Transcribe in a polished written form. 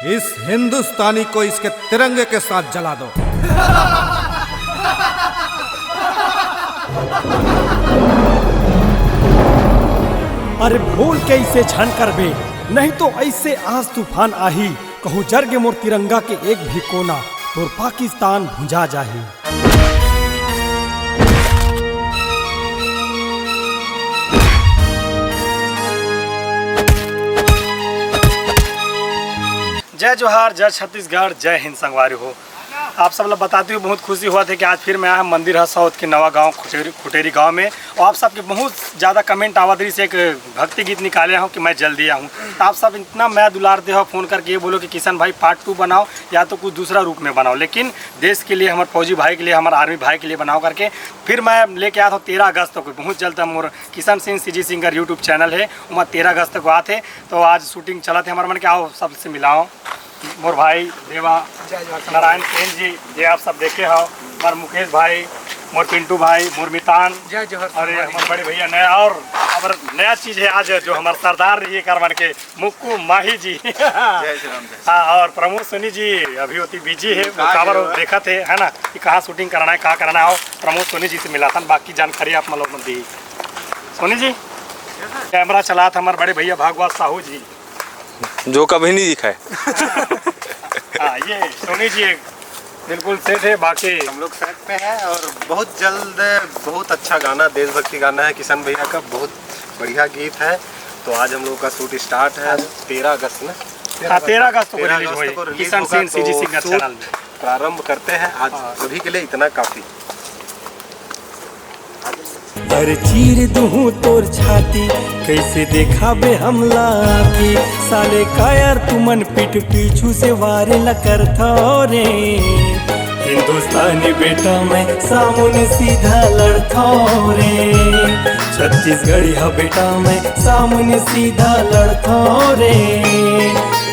इस हिंदुस्तानी को इसके तिरंगे के साथ जला दो। अरे भूल के इसे छन कर बे, नहीं तो ऐसे आज तूफान आही, कहूँ जरगे मोर तिरंगा के एक भी कोना, तोर पाकिस्तान भुंजा जाही। जय जोहार, जय छत्तीसगढ़, जय हिंद संगवारी हो। आप सब लोग बताते हुए बहुत खुशी हुआ थे कि आज फिर मैं आया मंदिर है साउथ के नवा गांव खुटेरी गांव में, और आप सबके बहुत ज़्यादा कमेंट आवादरी से एक भक्ति गीत निकाले हूँ कि मैं जल्दी आऊँ। तो आप सब इतना मैं दुलारते हो, फ़ोन करके ये बोलो कि किशन भाई पार्ट 2 बनाओ या तो कुछ दूसरा रूप में बनाओ, लेकिन देश के लिए, हमारे फौजी भाई के लिए, हमारे आर्मी भाई के लिए बनाओ करके फिर मैं लेके आया था 13 अगस्त तक। बहुत जल्द मोर Kishan Singh CG singer YouTube channel है, वहाँ 13 अगस्त तक आए थे। तो आज शूटिंग चला थे हमारे मन के, आओ सबसे मिलाओ मोर भाई देवा नारायण सेन जी, ये आप सब देखे हो, मोर मुकेश भाई, मोर पिंटू भाई, मोर मितान, और ये हमारे बड़े भैया नया, और हमारा नया चीज़ है आज जो हमारे सरदार ये कर मन के मुक्कू माही जी हाँ, और प्रमोद सोनी जी अभी होती बिजी है, खबर देखा थे है ना कि कहाँ शूटिंग कराना है, कहाँ कराना है। प्रमोद सोनी जी से मिला था, बाकी जानकारी आप मतलब मत दी। सोनी जी कैमरा चला था हमारे बड़े भैया भागवत साहू जी, जो कभी नहीं दिखा है। हाँ, ये सोनी जी बिल्कुल सेट है, बाकी हम लोग सेट पे हैं और बहुत जल्द बहुत अच्छा गाना, देशभक्ति गाना है किशन भैया का, बहुत बढ़िया गीत है। तो आज हम लोग का शूट स्टार्ट है 13 अगस्त में। 13 अगस्त को रिलीज होगा Kishan Singh CG singer channel में। प्रारंभ करते हैं आज, सभी के लिए इतना काफी। अरे चीर दूँ तोर छाती, कैसे देखा बे हमला की, साले का यार तुमन पीठ पीछू से वारे ल करता रे, हिंदुस्तानी बेटा मैं सामने सीधा लड़ता रे, छत्तीसगढ़ी बेटा मैं सामने सीधा लड़ता रे।